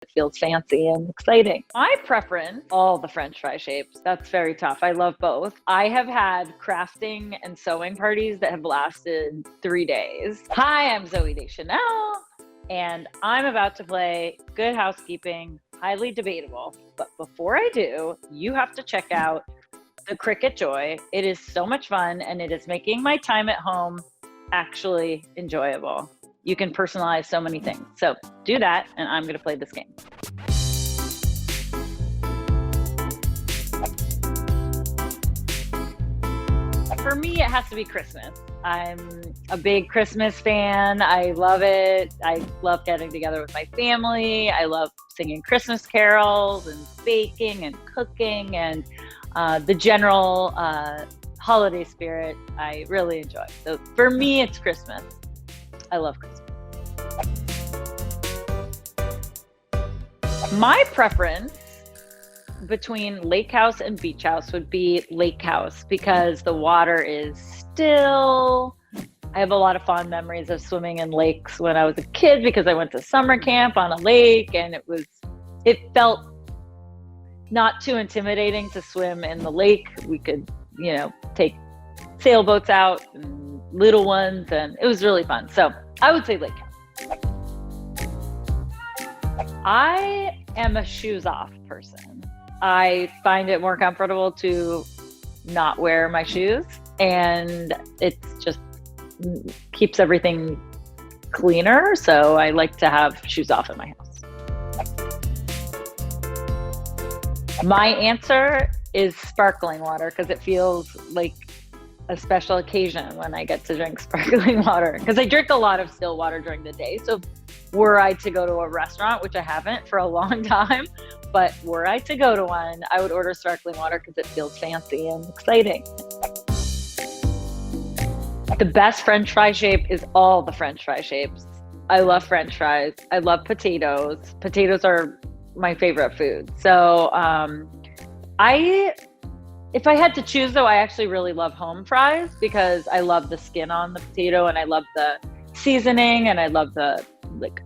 It feels fancy and exciting. My preference, all the French fry shapes. That's very tough. I love both. I have had crafting and sewing parties that have lasted 3 days. Hi, I'm Zooey Deschanel, and I'm about to play Good Housekeeping, highly debatable. But before I do, you have to check out the Cricut Joy. It is so much fun, and it is making my time at home actually enjoyable. You can personalize so many things. So do that, and I'm going to play this game. For me, it has to be Christmas. I'm a big Christmas fan. I love it. I love getting together with my family. I love singing Christmas carols and baking and cooking, and the general holiday spirit I really enjoy. So for me, it's Christmas. I love Christmas. My preference between lake house and beach house would be lake house because the water is still. I have a lot of fond memories of swimming in lakes when I was a kid because I went to summer camp on a lake, and it felt not too intimidating to swim in the lake. We could, take sailboats out and little ones, and it was really fun. So I would say lake house. I am a shoes off person. I find it more comfortable to not wear my shoes, and it's just keeps everything cleaner. So I like to have shoes off in my house. My answer is sparkling water because it feels like a special occasion when I get to drink sparkling water, because I drink a lot of still water during the day. So were I to go to a restaurant, which I haven't for a long time, but were I to go to one, I would order sparkling water because it feels fancy and exciting. The best French fry shape is all the French fry shapes. I love French fries. I love potatoes. Potatoes are my favorite food. So if I had to choose, though, I actually really love home fries because I love the skin on the potato, and I love the seasoning, and I love the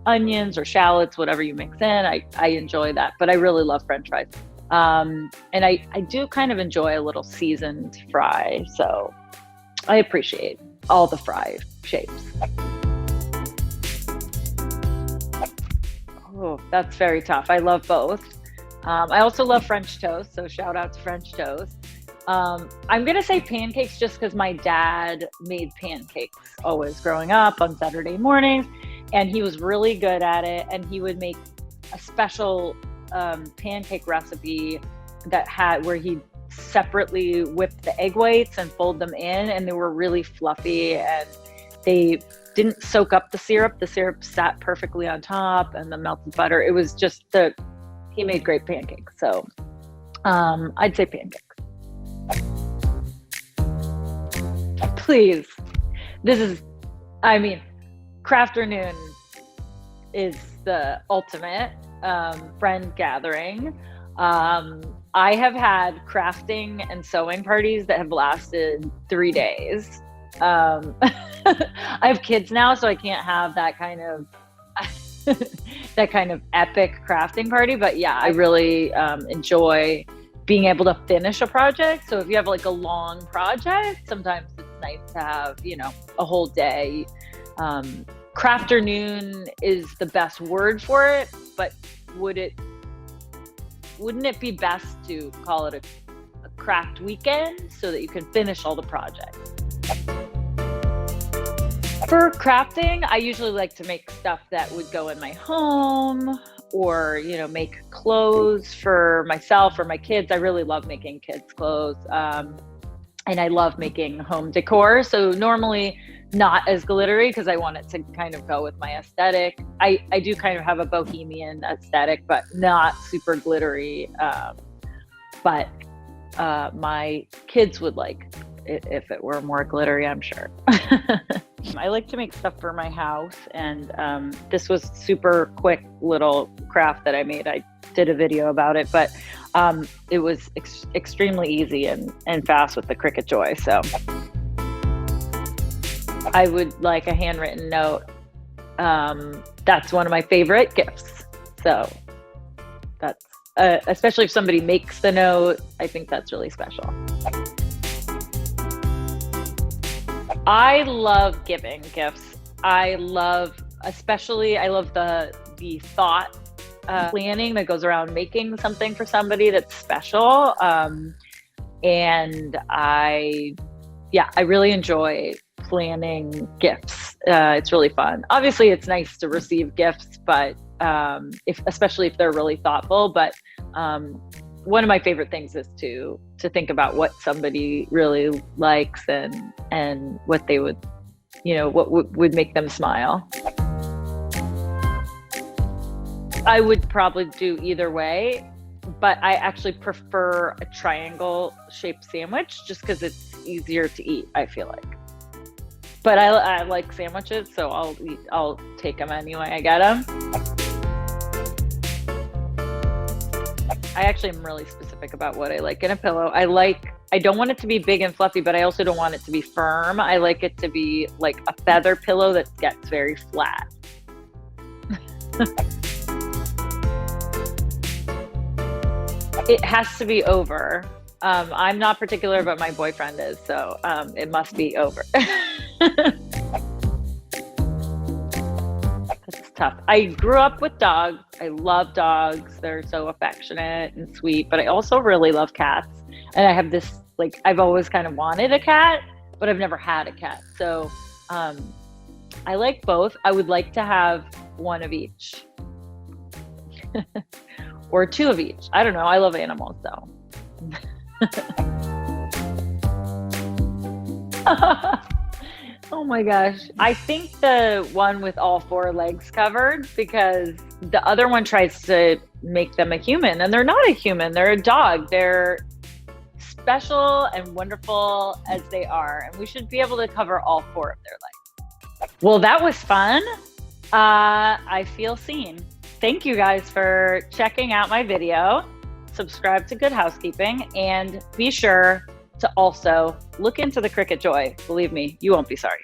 onions or shallots, whatever you mix in. I enjoy that, but I really love French fries. And I do kind of enjoy a little seasoned fry. So I appreciate all the fry shapes. Oh, that's very tough. I love both. I also love French toast, so shout out to French toast. I'm going to say pancakes just because my dad made pancakes always growing up on Saturday mornings, and he was really good at it. And he would make a special pancake recipe where he separately whipped the egg whites and fold them in, and they were really fluffy, and they didn't soak up the syrup. The syrup sat perfectly on top, and the melted butter. It was just he made great pancakes. So I'd say pancakes. Please. Crafternoon is the ultimate friend gathering. I have had crafting and sewing parties that have lasted 3 days. I have kids now, so I can't have that kind of epic crafting party. But yeah, I really enjoy being able to finish a project. So if you have a long project, sometimes it's nice to have, a whole day. Crafternoon is the best word for it, but wouldn't it be best to call it a craft weekend so that you can finish all the projects? For crafting, I usually like to make stuff that would go in my home, or, make clothes for myself or my kids. I really love making kids' clothes. And I love making home decor. So normally not as glittery because I want it to kind of go with my aesthetic. I do kind of have a bohemian aesthetic, but not super glittery. But my kids would like it if it were more glittery, I'm sure. I like to make stuff for my house, and this was super quick little craft that I made. I did a video about it, but it was extremely easy and fast with the Cricut Joy. So I would like a handwritten note. That's one of my favorite gifts. So that's, especially if somebody makes the note, I think that's really special. I love giving gifts. I love the thought planning that goes around making something for somebody that's special. And I really enjoy planning gifts. It's really fun. Obviously, it's nice to receive gifts, but especially if they're really thoughtful. But one of my favorite things is to think about what somebody really likes and what they would, what would make them smile. I would probably do either way, but I actually prefer a triangle shaped sandwich just because it's easier to eat, I feel like. But I like sandwiches, so I'll take them anyway I get them. I actually am really specific about what I like in a pillow. I don't want it to be big and fluffy, but I also don't want it to be firm. I like it to be like a feather pillow that gets very flat. It has to be over. I'm not particular, but my boyfriend is, so it must be over. That's tough. I grew up with dogs. I love dogs. They're so affectionate and sweet, but I also really love cats. And I have this, I've always kind of wanted a cat, but I've never had a cat. So I like both. I would like to have one of each. Or two of each. I don't know. I love animals though. Oh my gosh. I think the one with all four legs covered, because the other one tries to make them a human, and they're not a human. They're a dog. They're special and wonderful as they are, and we should be able to cover all four of their legs. Well, that was fun. I feel seen. Thank you guys for checking out my video. Subscribe to Good Housekeeping, and be sure to also look into the Cricut Joy. Believe me, you won't be sorry.